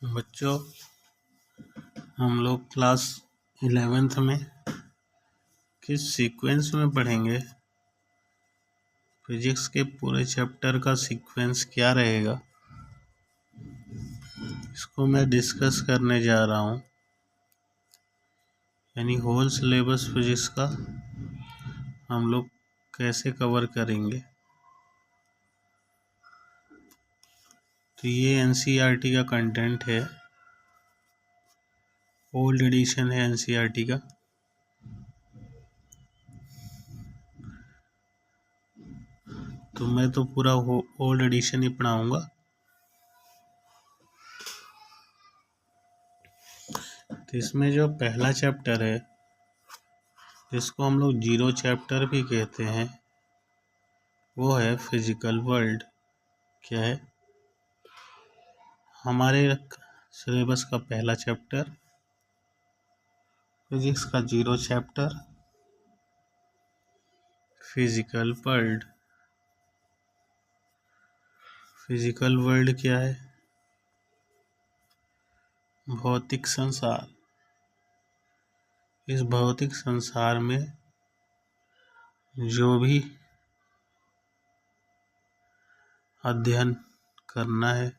बच्चों, हम लोग क्लास 11th में किस सीक्वेंस में पढ़ेंगे? फिजिक्स के पूरे चैप्टर का सीक्वेंस क्या रहेगा, इसको मैं डिस्कस करने जा रहा हूँ। यानी होल सिलेबस फिजिक्स का हम लोग कैसे कवर करेंगे। तो ये एनसीईआरटी का कंटेंट है, ओल्ड एडिशन है एनसीईआरटी का। तो मैं तो पूरा ओल्ड एडिशन ही पढ़ाऊँगा। तो इसमें जो पहला चैप्टर है, जिसको हम लोग जीरो चैप्टर भी कहते हैं, वो है फिजिकल वर्ल्ड। क्या है? हमारे सिलेबस का पहला चैप्टर, फिजिक्स का zero chapter, physical world. Physical world क्या है? भौतिक संसार। इस भौतिक संसार में जो भी अध्ययन करना है,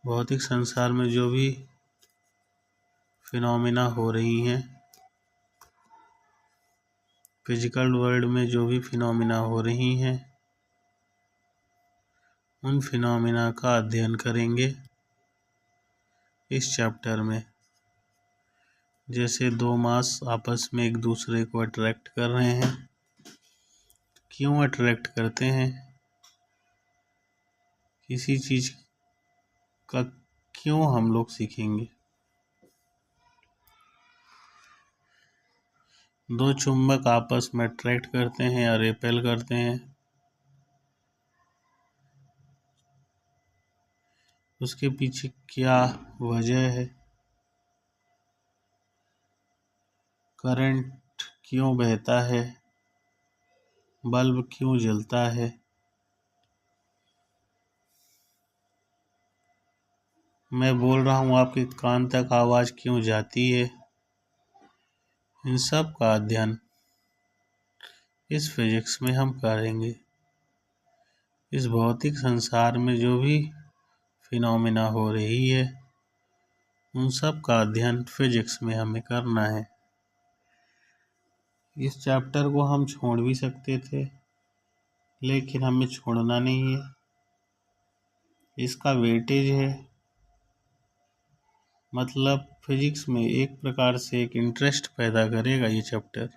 भौतिक संसार में जो भी फिनोमिना हो रही हैं, फिजिकल वर्ल्ड में जो भी फिनोमिना हो रही हैं, उन फिनोमिना का अध्ययन करेंगे इस चैप्टर में। जैसे दो मास आपस में एक दूसरे को अट्रैक्ट कर रहे हैं, क्यों अट्रैक्ट करते हैं, किसी चीज का क्यों हम लोग सीखेंगे। दो चुंबक आपस में अट्रैक्ट करते हैं या रिपेल करते हैं, उसके पीछे क्या वजह है, करंट क्यों बहता है, बल्ब क्यों जलता है, मैं बोल रहा हूँ आपके कान तक आवाज क्यों जाती है, इन सब का अध्ययन इस फिजिक्स में हम करेंगे। इस भौतिक संसार में जो भी फिनोमिना हो रही है, उन सब का अध्ययन फिजिक्स में हमें करना है। इस चैप्टर को हम छोड़ भी सकते थे, लेकिन हमें छोड़ना नहीं है। इसका वेटेज है, मतलब फिजिक्स में एक प्रकार से एक इंटरेस्ट पैदा करेगा ये चैप्टर।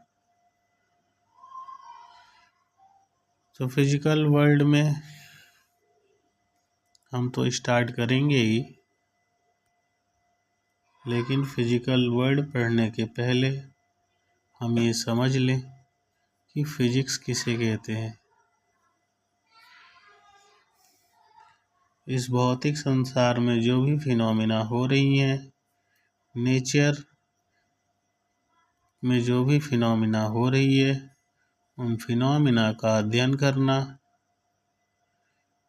तो फिजिकल वर्ल्ड में हम तो स्टार्ट करेंगे ही, लेकिन फिजिकल वर्ल्ड पढ़ने के पहले हम ये समझ लें कि फिजिक्स किसे कहते हैं। इस भौतिक संसार में जो भी फिनोमिना हो रही हैं, नेचर में जो भी फिनोमिना हो रही है, उन फिनोमिना का अध्ययन करना,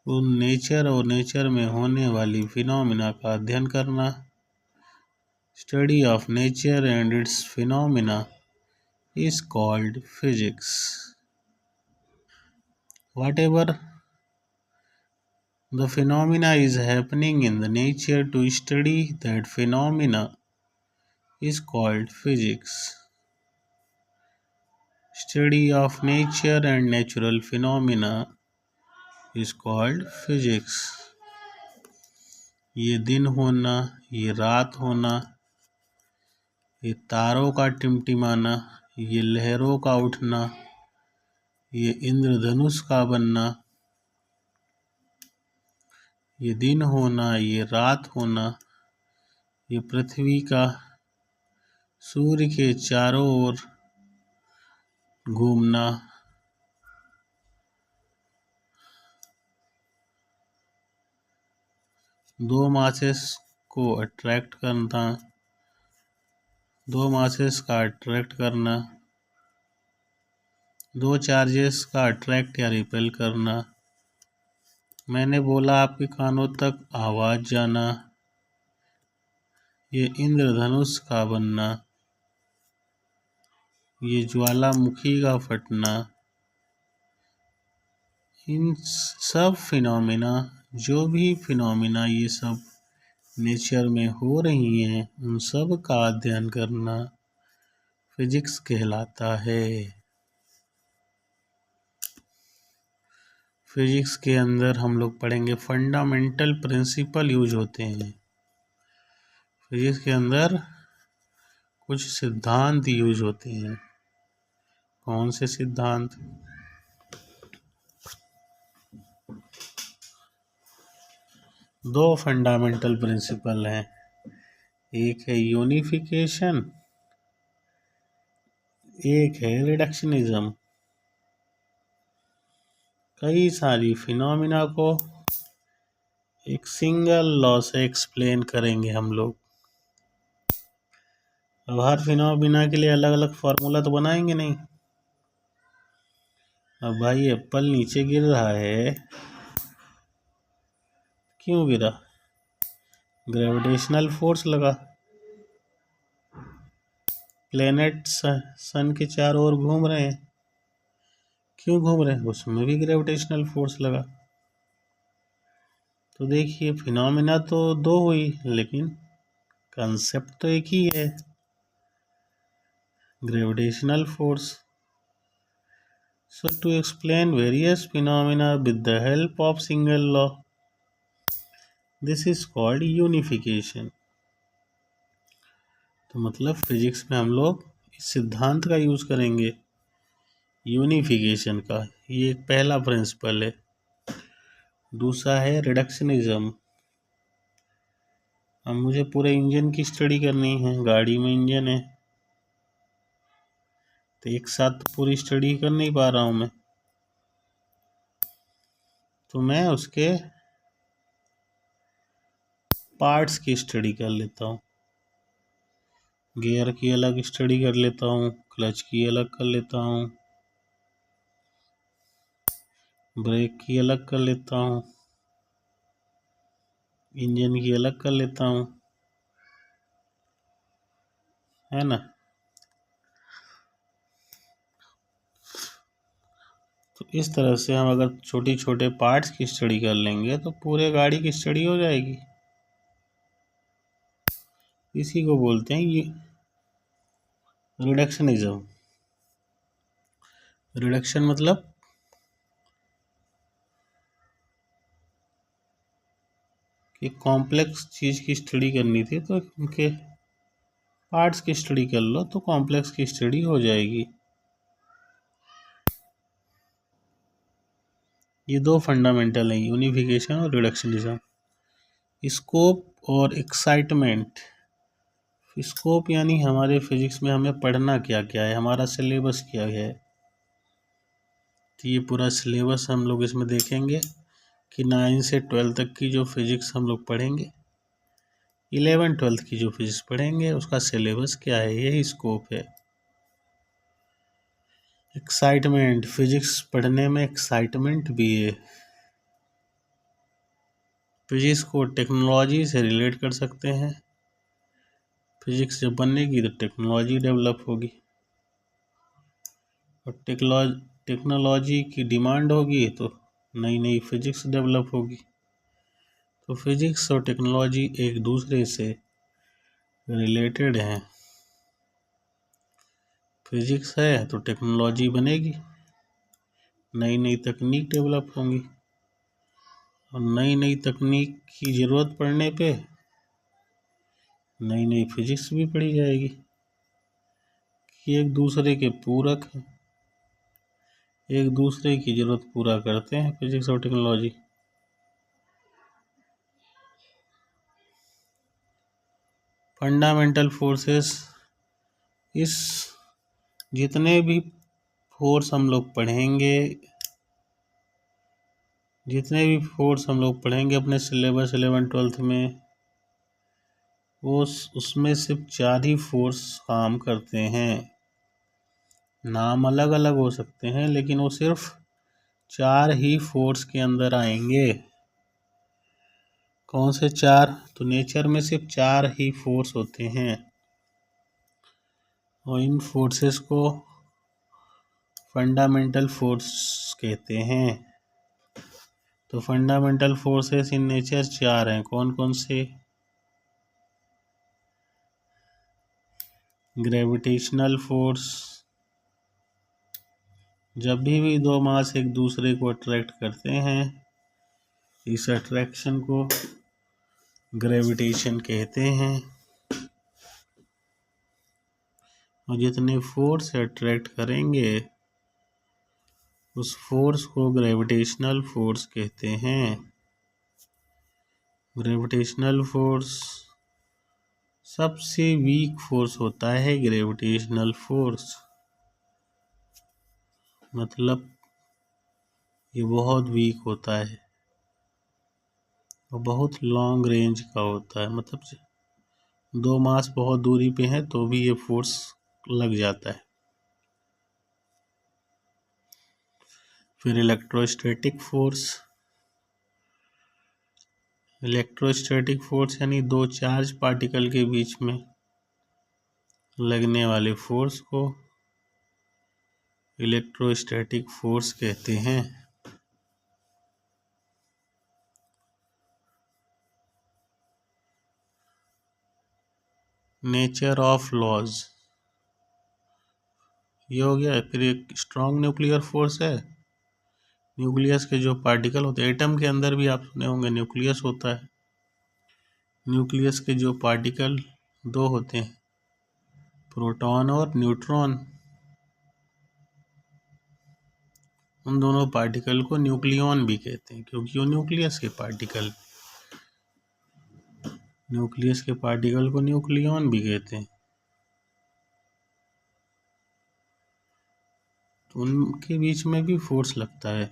उन नेचर और नेचर में होने वाली फिनोमिना का अध्ययन करना, study of nature and it's phenomena is called physics. Whatever the phenomena is happening in the nature, to study that phenomena is called physics. Study of nature and natural phenomena is called physics. ये दिन होना, ये रात होना, ये तारों का टिमटिमाना, ये लहरों का उठना, ये इंद्रधनुष का बनना, ये दिन होना, ये रात होना, ये पृथ्वी का सूर्य के चारों ओर घूमना, दो मासेस को अट्रैक्ट करना, दो मासेस का अट्रैक्ट करना, दो चार्जेस का अट्रैक्ट या रिपेल करना, मैंने बोला आपके कानों तक आवाज जाना, ये इंद्रधनुष का बनना, ये ज्वालामुखी का फटना, इन सब फिनोमिना, जो भी फिनोमिना ये सब नेचर में हो रही हैं, उन सब का अध्ययन करना फिजिक्स कहलाता है। फिजिक्स के अंदर हम लोग पढ़ेंगे फंडामेंटल प्रिंसिपल यूज होते हैं। फिजिक्स के अंदर कुछ सिद्धांत यूज होते हैं। कौन से सिद्धांत? दो फंडामेंटल प्रिंसिपल हैं, एक है यूनिफिकेशन, एक है रिडक्शनिज्म। कई सारी फिनोमिना को एक सिंगल लॉ से एक्सप्लेन करेंगे हम लोग। अब हर फिनोमिना के लिए अलग अलग फार्मूला तो बनाएंगे नहीं। अब भाई एप्पल नीचे गिर रहा है, क्यों गिरा? ग्रेविटेशनल फोर्स लगा। प्लेनेट सन के चारों ओर घूम रहे हैं, क्यों घूम रहे हैं? उसमें भी ग्रेविटेशनल फोर्स लगा। तो देखिए फिनोमिना तो दो हुई, लेकिन कंसेप्ट तो एक ही है, gravitational force. So to explain various phenomena with the help of single law, this is called unification। तो मतलब फिजिक्स में हम लोग इस सिद्धांत का यूज करेंगे, यूनिफिकेशन का। ये एक पहला प्रिंसिपल है। दूसरा है रिडक्शनिज्म। अब मुझे पूरे इंजन की स्टडी करनी है, गाड़ी में इंजन है, तो एक साथ पूरी स्टडी कर नहीं पा रहा हूँ मैं, तो मैं उसके पार्ट्स की स्टडी कर लेता हूँ। गियर की अलग स्टडी कर लेता हूँ, क्लच की अलग कर लेता हूँ, ब्रेक की अलग कर लेता हूँ, इंजन की अलग कर लेता हूँ, है ना। तो इस तरह से हम अगर छोटी छोटे पार्ट्स की स्टडी कर लेंगे तो पूरे गाड़ी की स्टडी हो जाएगी। इसी को बोलते हैं ये रिडक्शनिज्म। रिडक्शन मतलब कि कॉम्प्लेक्स चीज़ की स्टडी करनी थी तो उनके पार्ट्स की स्टडी कर लो तो कॉम्प्लेक्स की स्टडी हो जाएगी। ये दो फंडामेंटल हैं, यूनिफिकेशन और रिडक्शनिज्म। स्कोप और एक्साइटमेंट। स्कोप यानी हमारे फिजिक्स में हमें पढ़ना क्या क्या है, हमारा सिलेबस क्या है। तो ये पूरा सिलेबस हम लोग इसमें देखेंगे कि 9 से 12 तक की जो फिजिक्स हम लोग पढ़ेंगे, 11 12 की जो फिजिक्स पढ़ेंगे, उसका सिलेबस क्या है, यही स्कोप है। एक्साइटमेंट, फिजिक्स पढ़ने में एक्साइटमेंट भी है। फिजिक्स को टेक्नोलॉजी से रिलेट कर सकते हैं। फिजिक्स जब बनेगी तो टेक्नोलॉजी डेवलप होगी, और टेक्नोलॉजी की डिमांड होगी तो नई नई फिजिक्स डेवलप होगी। तो फिजिक्स और टेक्नोलॉजी एक दूसरे से रिलेटेड हैं। फिजिक्स है तो टेक्नोलॉजी बनेगी, नई नई तकनीक डेवलप होंगी, और नई नई तकनीक की ज़रूरत पड़ने पे नई नई फिजिक्स भी पढ़ी जाएगी, कि एक दूसरे के पूरक हैं, एक दूसरे की ज़रूरत पूरा करते हैं फिजिक्स और टेक्नोलॉजी। फंडामेंटल फोर्सेस, इस जितने भी फोर्स हम लोग पढ़ेंगे, जितने भी फोर्स हम लोग पढ़ेंगे अपने सिलेबस 11 12 में, वो उसमें सिर्फ 4 ही फोर्स काम करते हैं। नाम अलग अलग हो सकते हैं लेकिन वो सिर्फ 4 ही फोर्स के अंदर आएंगे। कौन से 4? तो नेचर में सिर्फ 4 ही फोर्स होते हैं और इन फोर्सेस को फंडामेंटल फोर्स कहते हैं। तो फंडामेंटल फोर्सेस इन नेचर 4 हैं। कौन कौन से? ग्रेविटेशनल फोर्स, जब भी दो मास एक दूसरे को अट्रैक्ट करते हैं इस अट्रैक्शन को ग्रेविटेशन कहते हैं। और जितने फोर्स अट्रैक्ट करेंगे उस फोर्स को ग्रेविटेशनल फोर्स कहते हैं। ग्रेविटेशनल फोर्स सबसे वीक फोर्स होता है। ग्रेविटेशनल फोर्स मतलब ये बहुत वीक होता है और बहुत लॉन्ग रेंज का होता है। मतलब दो मास बहुत दूरी पे हैं तो भी ये फोर्स लग जाता है। फिर इलेक्ट्रोस्टैटिक फोर्स। इलेक्ट्रोस्टैटिक फोर्स यानी दो चार्ज पार्टिकल के बीच में लगने वाले फोर्स को इलेक्ट्रोस्टैटिक फोर्स कहते हैं। नेचर ऑफ लॉज, ये हो गया। फिर एक स्ट्रॉन्ग न्यूक्लियर फोर्स है। न्यूक्लियस के जो पार्टिकल होते हैं, एटम के अंदर भी आप सुने होंगे न्यूक्लियस होता है। न्यूक्लियस के जो पार्टिकल दो होते हैं, प्रोटॉन और न्यूट्रॉन, उन दोनों पार्टिकल को न्यूक्लियॉन भी कहते हैं क्योंकि वो न्यूक्लियस के पार्टिकल को न्यूक्लियॉन भी कहते हैं। तो उनके बीच में भी फोर्स लगता है।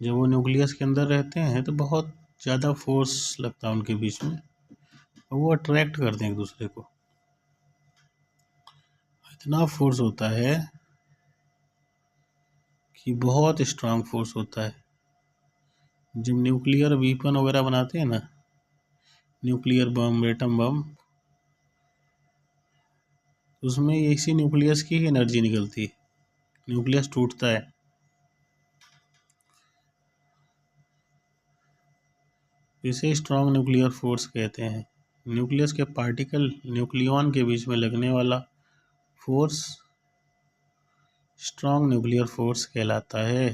जब वो न्यूक्लियस के अंदर रहते हैं तो बहुत ज़्यादा फोर्स लगता है उनके बीच में और वो अट्रैक्ट करते हैं एक दूसरे को। इतना फोर्स होता है कि बहुत स्ट्रांग फोर्स होता है। जब न्यूक्लियर वीपन वगैरह बनाते हैं ना, न्यूक्लियर बम, एटम बम, उसमें इसी न्यूक्लियस की ही एनर्जी निकलती है। न्यूक्लियस टूटता है, इसे स्ट्रांग न्यूक्लियर फोर्स कहते हैं। न्यूक्लियस के पार्टिकल न्यूक्लियॉन के बीच में लगने वाला फोर्स स्ट्रांग न्यूक्लियर फोर्स कहलाता है।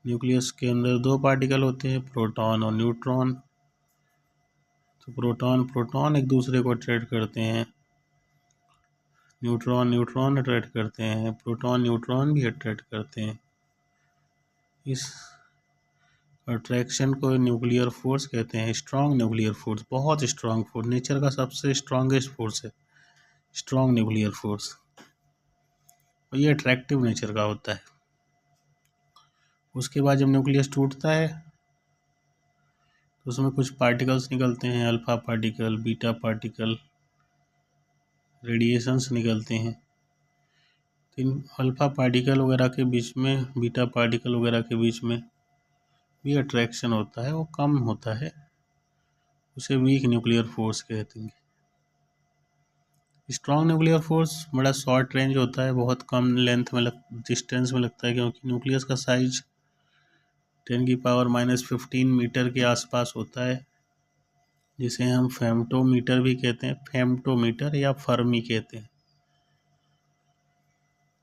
न्यूक्लियस के अंदर दो पार्टिकल होते हैं, प्रोटॉन और न्यूट्रॉन। तो प्रोटॉन प्रोटॉन एक दूसरे को अट्रैक्ट करते हैं, न्यूट्रॉन न्यूट्रॉन अट्रैक्ट करते हैं, प्रोटॉन न्यूट्रॉन भी अट्रैक्ट करते हैं। इस अट्रैक्शन को न्यूक्लियर फोर्स कहते हैं। स्ट्रांग न्यूक्लियर फोर्स, बहुत स्ट्रांग फोर्स, नेचर का सबसे स्ट्रांगेस्ट फोर्स है स्ट्रांग न्यूक्लियर फोर्स। और ये अट्रैक्टिव नेचर का होता है। उसके बाद जब न्यूक्लियस टूटता है तो उसमें कुछ पार्टिकल्स निकलते हैं, alpha particle, beta particle, radiations निकलते हैं। तो इन अल्फा पार्टिकल वगैरह के बीच में, बीटा पार्टिकल वगैरह के बीच में भी अट्रैक्शन होता है, वो कम होता है, उसे वीक न्यूक्लियर फोर्स कहते हैं। स्ट्रॉन्ग न्यूक्लियर फोर्स बड़ा शॉर्ट रेंज होता है, बहुत कम लेंथ में डिस्टेंस में लगता है क्योंकि न्यूक्लियस का साइज 10⁻⁻15 मीटर के आसपास होता है, जिसे हम फेम्टोमीटर भी कहते हैं, फेम्टोमीटर या फर्मी कहते हैं।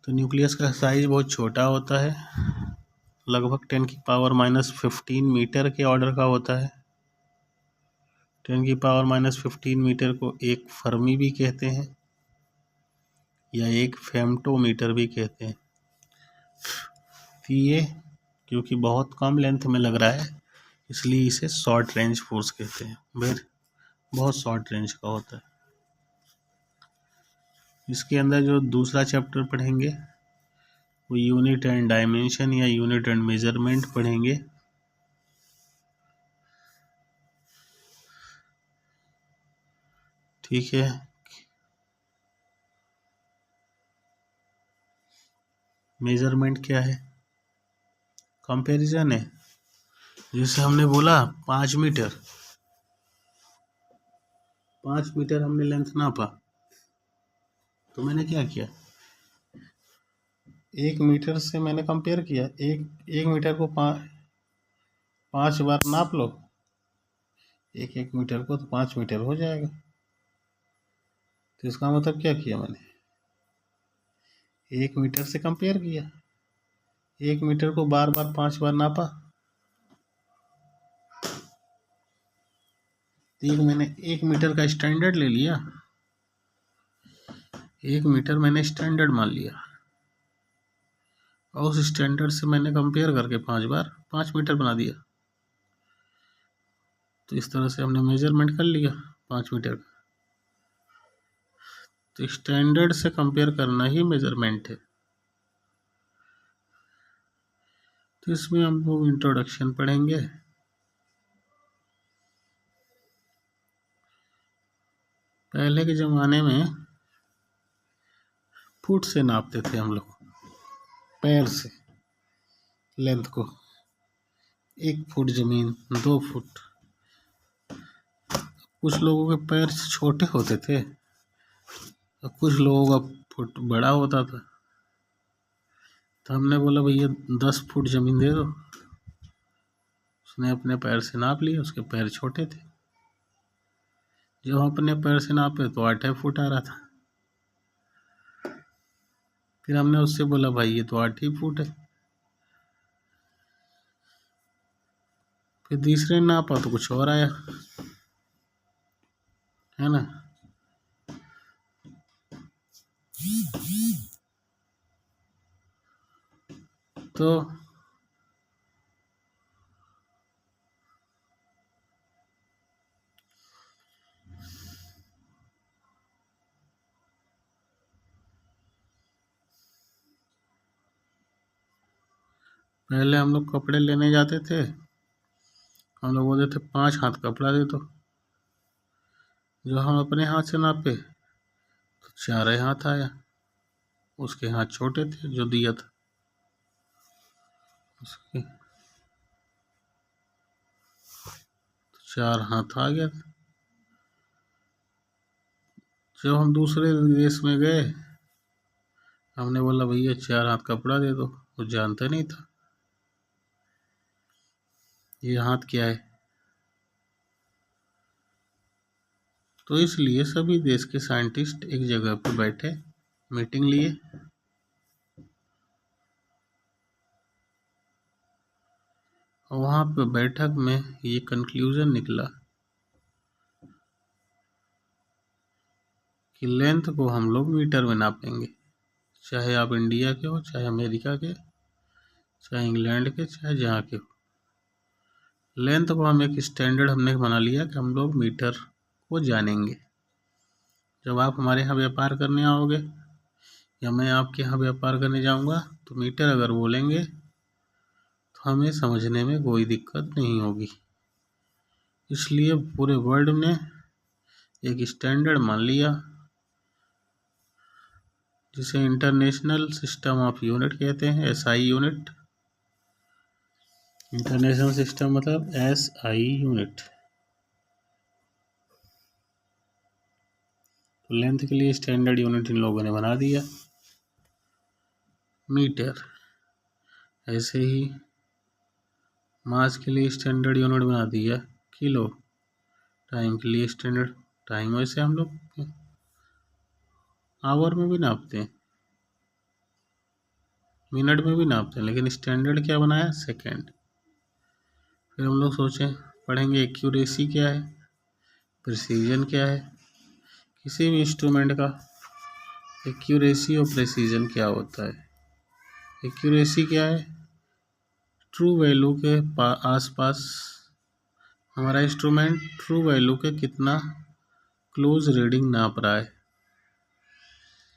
तो न्यूक्लियस का साइज बहुत छोटा होता है, लगभग 10⁻⁻15 मीटर के ऑर्डर का होता है। 10⁻⁻15 मीटर को एक फर्मी भी कहते हैं या एक फेम्टोमीटर भी कहते हैं। तो ये क्योंकि बहुत कम लेंथ में लग रहा है इसलिए इसे शॉर्ट रेंज फोर्स कहते हैं। बहुत शॉर्ट रेंज का होता है। इसके अंदर जो दूसरा चैप्टर पढ़ेंगे वो यूनिट एंड डायमेंशन या यूनिट एंड मेजरमेंट पढ़ेंगे। ठीक है। मेजरमेंट क्या है? कंपैरिजन है। जैसे हमने बोला 5 मीटर, 5 मीटर हमने लेंथ नापा, तो मैंने क्या किया, 1 मीटर से मैंने कंपेयर किया। एक मीटर को 5 बार नाप लो, एक मीटर को, तो 5 मीटर हो जाएगा। तो इसका मतलब क्या किया मैंने, 1 मीटर से कंपेयर किया, 1 मीटर को बार बार 5 बार नापा। तो मैंने 1 मीटर का स्टैंडर्ड ले लिया, 1 मीटर मैंने स्टैंडर्ड मान लिया, और उस स्टैंडर्ड से मैंने कंपेयर करके 5 बार 5 मीटर बना दिया। तो इस तरह से हमने मेजरमेंट कर लिया 5 मीटर का। तो स्टैंडर्ड से कंपेयर करना ही मेजरमेंट है। तो इसमें हम लोग इंट्रोडक्शन पढ़ेंगे। पहले के ज़माने में फुट से नापते थे हम लोग, पैर से लेंथ को, 1 फुट ज़मीन, 2 फुट। कुछ लोगों के पैर छोटे होते थे और कुछ लोगों का फुट बड़ा होता था। तो हमने बोला भैया 10 फुट ज़मीन दे दो। उसने अपने पैर से नाप लिया, उसके पैर छोटे थे। जब हम अपने पैर से नापे तो 8 फुट आ रहा था। फिर हमने उससे बोला भाई ये तो 8 ही फुट है। फिर तीसरे ने नापा तो कुछ और आया, है ना। तो पहले हम लोग कपड़े लेने जाते थे, हम लोग बोलते थे 5 हाथ कपड़ा दे दो। जो हम अपने हाथ से नापे तो 4 हाथ आया। उसके हाथ छोटे थे जो दिया था, उसके 4 हाथ आ गया था। जब हम दूसरे देश में गए, हमने बोला भैया 4 हाथ कपड़ा दे दो। वो जानता नहीं था ये हाथ क्या है। तो इसलिए सभी देश के साइंटिस्ट एक जगह पर बैठे, मीटिंग लिए, और वहाँ पे बैठक में ये कंक्लूजन निकला कि लेंथ को हम लोग मीटर में नापेंगे। चाहे आप इंडिया के हो, चाहे अमेरिका के, चाहे इंग्लैंड के, चाहे जहाँ के हो, लेंथ को हम एक स्टैंडर्ड हमने बना लिया कि हम लोग मीटर को जानेंगे। जब आप हमारे यहाँ व्यापार करने आओगे या मैं आपके यहाँ व्यापार करने जाऊँगा तो मीटर अगर बोलेंगे तो हमें समझने में कोई दिक्कत नहीं होगी। इसलिए पूरे वर्ल्ड ने एक स्टैंडर्ड मान लिया जिसे इंटरनेशनल सिस्टम ऑफ यूनिट कहते हैं, SI यूनिट। इंटरनेशनल सिस्टम मतलब SI यूनिट। तो लेंथ के लिए स्टैंडर्ड यूनिट इन लोगों ने बना दिया मीटर। ऐसे ही मास के लिए स्टैंडर्ड यूनिट बना दिया किलो। टाइम के लिए स्टैंडर्ड, टाइम वैसे हम लोग आवर में भी नापते हैं, मिनट में भी नापते हैं, लेकिन स्टैंडर्ड क्या बनाया, सेकेंड। फिर हम लोग सोचें पढ़ेंगे एक्यूरेसी क्या है, प्रिसीजन क्या है। किसी भी इंस्ट्रूमेंट का एक्यूरेसी और प्रिसीजन क्या होता है। एक्यूरेसी क्या है, ट्रू वैल्यू के आसपास हमारा इंस्ट्रूमेंट ट्रू वैल्यू के कितना क्लोज रीडिंग नाप रहा है।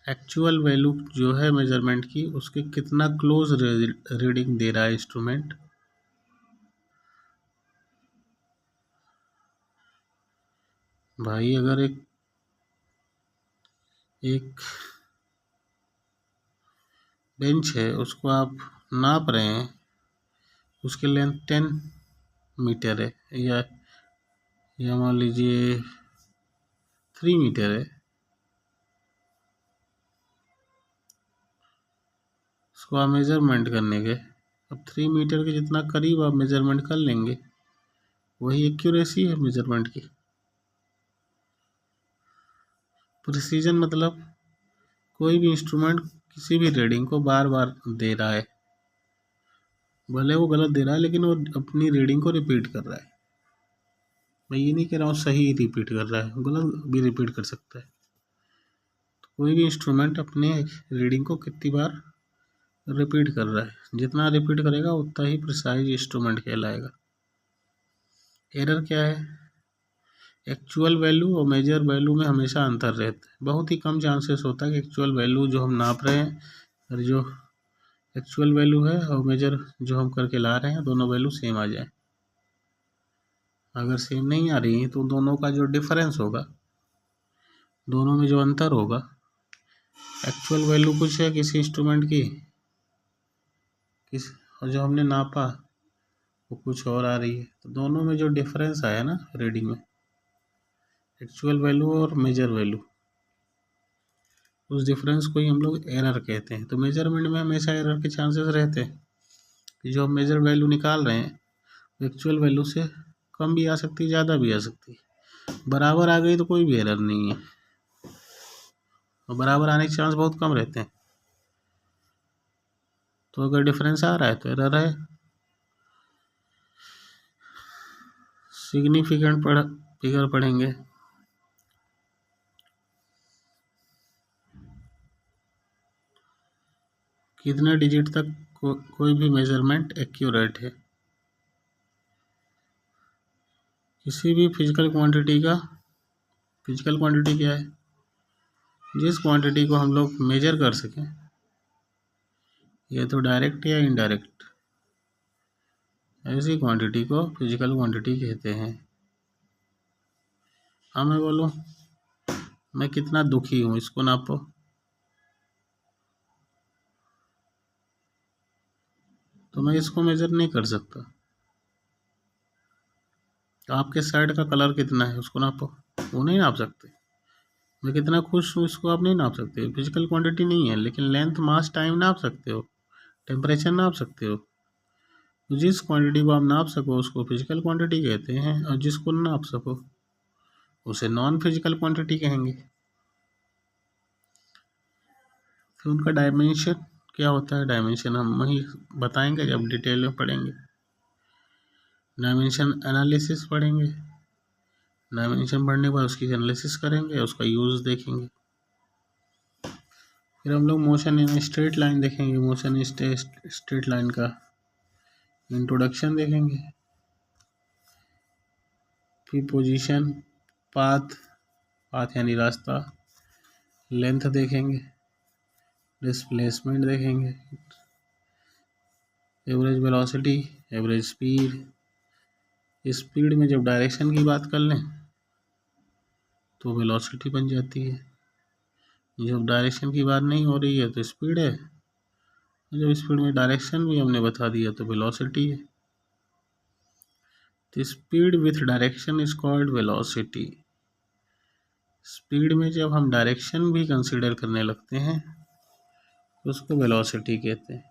एक्चुअल वैल्यू जो है मेजरमेंट की, उसके कितना क्लोज रीडिंग दे रहा है इंस्ट्रूमेंट। भाई अगर एक बेंच है, उसको आप नाप रहे हैं, उसकी लेंथ 10 मीटर है, या मान लीजिए 3 मीटर है, उसको आप मेजरमेंट करने गए। अब 3 मीटर के जितना करीब आप मेजरमेंट कर लेंगे, वही एक्यूरेसी है मेजरमेंट की। प्रिसीजन मतलब कोई भी इंस्ट्रूमेंट किसी भी रीडिंग को बार बार दे रहा है, भले वो गलत दे रहा है लेकिन वो अपनी रीडिंग को रिपीट कर रहा है। मैं ये नहीं कह रहा हूँ सही रिपीट कर रहा है, गलत भी रिपीट कर सकता है। तो कोई भी इंस्ट्रूमेंट अपने रीडिंग को कितनी बार रिपीट कर रहा है, जितना रिपीट करेगा उतना ही प्रिसाइज इंस्ट्रूमेंट कहलाएगा। एरर क्या है? एक्चुअल वैल्यू और मेजर वैल्यू में हमेशा अंतर रहता है। बहुत ही कम चांसेस होता है कि एक्चुअल वैल्यू जो हम नाप रहे हैं और जो एक्चुअल वैल्यू है और मेजर जो हम करके ला रहे हैं, दोनों वैल्यू सेम आ जाए। अगर सेम नहीं आ रही है तो दोनों का जो डिफरेंस होगा, दोनों में जो अंतर होगा, एक्चुअल वैल्यू कुछ है किसी इंस्ट्रूमेंट की, और जो हमने नापा वो कुछ और आ रही है, तो दोनों में जो डिफरेंस आया ना रीडिंग में, एक्चुअल वैल्यू और मेजर वैल्यू, उस डिफरेंस को ही हम लोग एरर कहते हैं। तो मेजरमेंट में हमेशा एरर के चांसेस रहते हैं कि जो हम मेजर वैल्यू निकाल रहे हैं एक्चुअल वैल्यू से कम भी आ सकती है, ज़्यादा भी आ सकती है। बराबर आ गई तो कोई भी एरर नहीं है, और बराबर आने के चांस बहुत कम रहते हैं। तो अगर डिफरेंस आ रहा है तो एरर है। सिग्निफिकेंट फिगर पढ़ेंगे। कितने डिजिट तक कोई भी मेजरमेंट एक्यूरेट है? किसी भी फिजिकल क्वांटिटी का, फिजिकल क्वांटिटी क्या है? जिस क्वांटिटी को हम लोग मेजर कर सकें, ये तो डायरेक्ट या इनडायरेक्ट, ऐसी क्वांटिटी को फिजिकल क्वांटिटी कहते हैं। हाँ, मैं बोलूँ मैं कितना दुखी हूँ, इसको नापो, तो मैं इसको मेजर नहीं कर सकता। तो आपके शर्ट का कलर कितना है उसको नापो, वो नहीं नाप सकते। मैं कितना खुश हूँ इसको आप नहीं नाप सकते, फिजिकल क्वांटिटी नहीं है। लेकिन लेंथ, मास, टाइम नाप सकते हो, टेम्परेचर नाप सकते हो। तो जिस क्वांटिटी को आप नाप सको उसको फिजिकल क्वांटिटी कहते हैं, और जिसको ना नाप सको उसे नॉन फिजिकल क्वांटिटी कहेंगे। फिर उनका डायमेंशन क्या होता है? डायमेंशन हम वहीं बताएंगे जब डिटेल में पढ़ेंगे। डायमेंशन एनालिसिस पढ़ेंगे, डायमेंशन पढ़ने के बाद उसकी एनालिसिस करेंगे, उसका यूज़ देखेंगे। फिर हम लोग मोशन इन स्ट्रेट लाइन देखेंगे, मोशन इन स्ट्रेट लाइन का इंट्रोडक्शन देखेंगे। फिर पोजीशन, पाथ, पाथ यानी रास्ता, लेंथ देखेंगे, डिस्प्लेसमेंट देखेंगे, average velocity, average speed. Speed में जब डायरेक्शन की बात कर लें तो वेलोसिटी बन जाती है, जब डायरेक्शन की बात नहीं हो रही है तो स्पीड है, जब स्पीड में डायरेक्शन भी हमने बता दिया तो वेलोसिटी है। तो speed with direction is called velocity. Speed में जब हम डायरेक्शन भी कंसीडर करने लगते हैं तो उसको वेलोसिटी कहते हैं।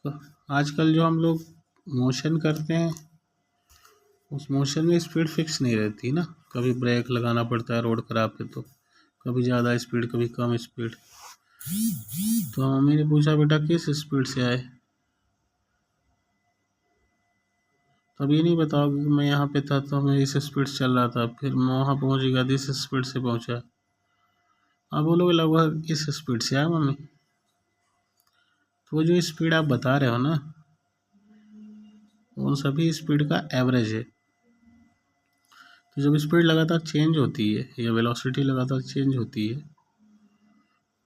तो आजकल जो हम लोग मोशन करते हैं उस मोशन में स्पीड फिक्स नहीं रहती ना, कभी ब्रेक लगाना पड़ता है रोड खराब है तो, कभी ज़्यादा स्पीड कभी कम स्पीड। तो मम्मी ने पूछा बेटा किस स्पीड से आए, तब ये नहीं बताओगे कि मैं यहाँ पे था तो मैं इस स्पीड से चल रहा था, फिर मैं वहाँ पहुँच गया तो इस स्पीड से पहुँचा। आप बोलोगे लगभग इस स्पीड से आया मम्मी। तो वो जो स्पीड आप बता रहे हो ना, उन सभी स्पीड का एवरेज है। तो जब स्पीड लगातार चेंज होती है या वेलोसिटी लगातार चेंज होती है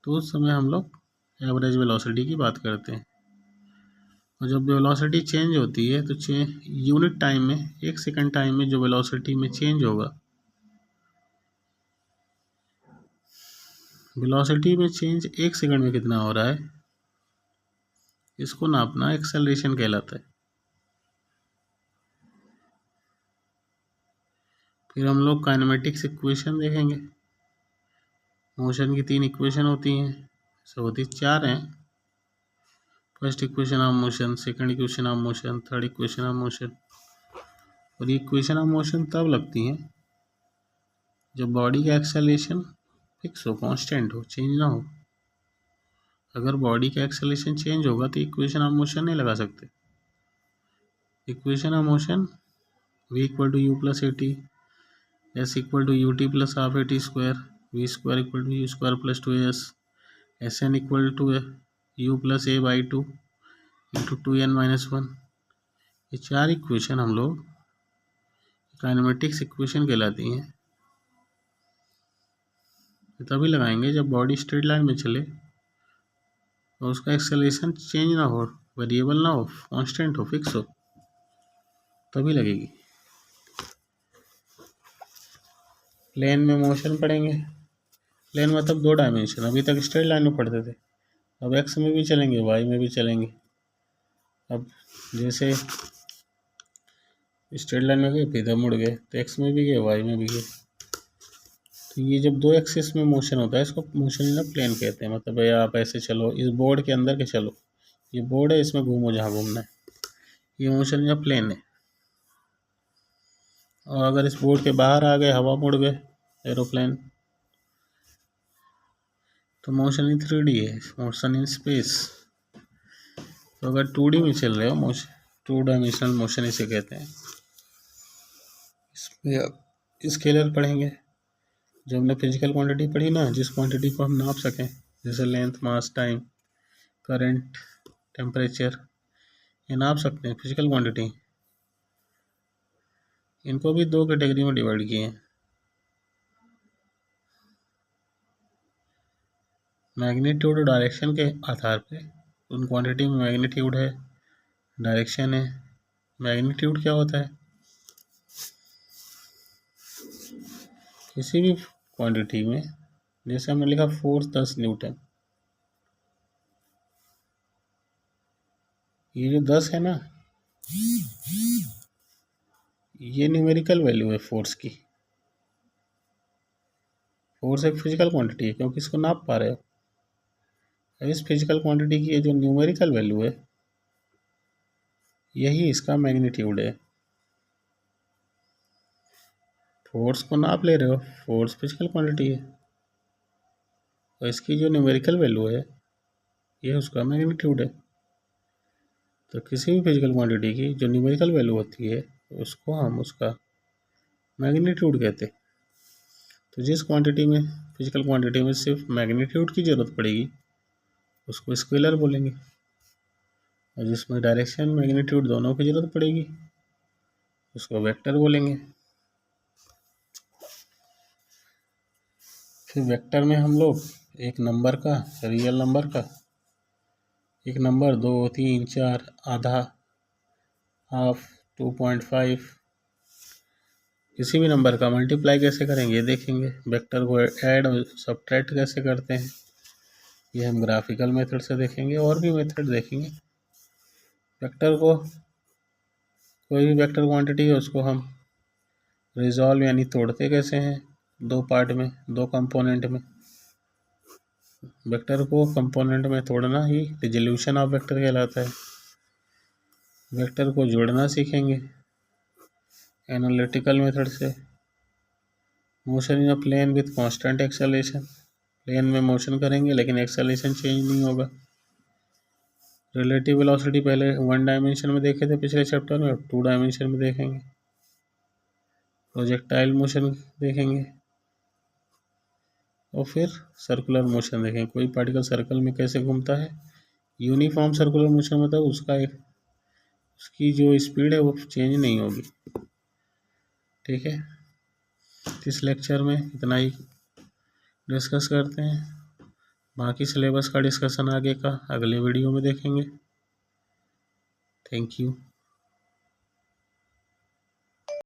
तो उस समय हम लोग एवरेज वेलोसिटी की बात करते हैं। और जब वेलोसिटी चेंज होती है तो यूनिट टाइम में, 1 सेकंड टाइम में जो वेलोसिटी में चेंज होगा, वेलोसिटी में चेंज 1 सेकंड में कितना हो रहा है इसको नापना एक्सेलरेशन कहलाता है। फिर हम लोग काइनेमेटिक्स इक्वेशन देखेंगे। मोशन की 3 इक्वेशन होती हैं, ऐसे होती 4 हैं। First equation of motion, second equation of motion, third equation of motion. और ये इक्वेशन ऑफ मोशन तब लगती हैं जब बॉडी का एक्सेलरेशन फिक्स हो, कांस्टेंट हो, चेंज ना हो। अगर बॉडी का एक्सेलरेशन चेंज होगा तो इक्वेशन ऑफ मोशन नहीं लगा सकते। Equation of motion v equal to u plus a t, s equal to u t plus half a t square, v square equal to u square plus 2s, s n equal to u plus a by 2 into 2n-1। ये 4 equation हम लोग kinematics equation कहलाती हैं। तभी लगाएंगे जब body straight line में चले और उसका एक्सेलरेशन चेंज ना हो, वेरिएबल ना हो, कांस्टेंट हो, फिक्स हो, तभी लगेगी। प्लेन में मोशन पढ़ेंगे। प्लेन मतलब 2 डायमेंशन। अभी तक स्ट्रेट लाइन में पढ़ते थे, अब एक्स में भी चलेंगे, वाई में भी चलेंगे। अब जैसे स्ट्रेट लाइन में गए, फिर इधर मुड़ गए, तो एक्स में भी गए, वाई में भी गए। तो ये जब 2 एक्सिस में मोशन होता है इसको मोशन इन अ प्लेन कहते हैं। मतलब भाई आप ऐसे चलो, इस बोर्ड के अंदर के चलो, ये बोर्ड है, इसमें घूमो जहाँ घूमना है, ये मोशन इन अ प्लेन है। और अगर इस बोर्ड के बाहर आ गए, हवा मुड़ गए एरोप्लेन, तो मोशन इन 3D है, मोशन इन स्पेस। तो अगर 2D में चल रहे हो, मोशन 2 डायमेंशनल मोशन इसे कहते हैं। इसमें स्केलर पढ़ेंगे। जब हमने फिजिकल क्वांटिटी पढ़ी ना, जिस क्वांटिटी को हम नाप सकें, जैसे लेंथ, मास, टाइम, करंट, टेम्परेचर, ये नाप सकते हैं फिजिकल क्वांटिटी। इनको भी 2 कैटेगरी में डिवाइड किए हैं। मैग्नीट्यूड और डायरेक्शन के आधार पे उन क्वांटिटी में मैग्नीट्यूड है, डायरेक्शन है। मैग्नीट्यूड क्या होता है? किसी भी क्वांटिटी में, जैसे हमने लिखा फोर्स 10 न्यूटन, ये जो 10 है ना, ये न्यूमेरिकल वैल्यू है फोर्स की। फोर्स एक फिजिकल क्वांटिटी है क्योंकि इसको नाप पा रहे हो। इस फिजिकल क्वांटिटी की ये जो न्यूमेरिकल वैल्यू है, यही इसका मैग्नीट्यूड है। फोर्स को नाप ले रहे हो, फोर्स फिजिकल क्वांटिटी है, और इसकी जो न्यूमेरिकल वैल्यू है, ये उसका मैग्नीट्यूड है। तो किसी भी फिजिकल क्वांटिटी की जो न्यूमेरिकल वैल्यू होती है, उसको हम उसका मैग्नीट्यूड कहते हैं। तो जिस क्वांटिटी में, फिजिकल क्वांटिटी में सिर्फ मैग्नीट्यूड की ज़रूरत पड़ेगी, उसको स्केलर बोलेंगे। और जिसमें डायरेक्शन, मैग्नीट्यूड दोनों की ज़रूरत पड़ेगी, उसको वेक्टर बोलेंगे। फिर वेक्टर में हम लोग एक नंबर का, रियल नंबर का, एक नंबर, 2, 3, 4, आधा, हाफ, 2.5, किसी भी नंबर का मल्टीप्लाई कैसे करेंगे देखेंगे। वेक्टर को ऐड और सब्ट्रैक्ट कैसे करते हैं, ये हम ग्राफिकल मेथड से देखेंगे, और भी मेथड देखेंगे। वेक्टर को, कोई भी वेक्टर क्वांटिटी है उसको हम रिजॉल्व यानी तोड़ते कैसे हैं, 2 पार्ट में, 2 कंपोनेंट में। वेक्टर को कंपोनेंट में तोड़ना ही रिजोल्यूशन ऑफ वेक्टर कहलाता है। वेक्टर को जोड़ना सीखेंगे एनालिटिकल मेथड से। Motion in a plane with constant acceleration, plane में मोशन करेंगे लेकिन एक्सेलरेशन चेंज नहीं होगा। रिलेटिव वेलोसिटी पहले 1 डायमेंशन में देखे थे पिछले चैप्टर में, अब 2 डायमेंशन में देखेंगे। प्रोजेक्टाइल मोशन देखेंगे, और फिर सर्कुलर मोशन देखेंगे। कोई पार्टिकल सर्कल में कैसे घूमता है। यूनिफॉर्म सर्कुलर मोशन मतलब उसका एक, उसकी जो स्पीड है वो चेंज नहीं होगी। ठीक है, इस लेक्चर में इतना ही डिस्कस करते हैं। बाकी सिलेबस का डिस्कशन आगे का अगले वीडियो में देखेंगे। Thank you.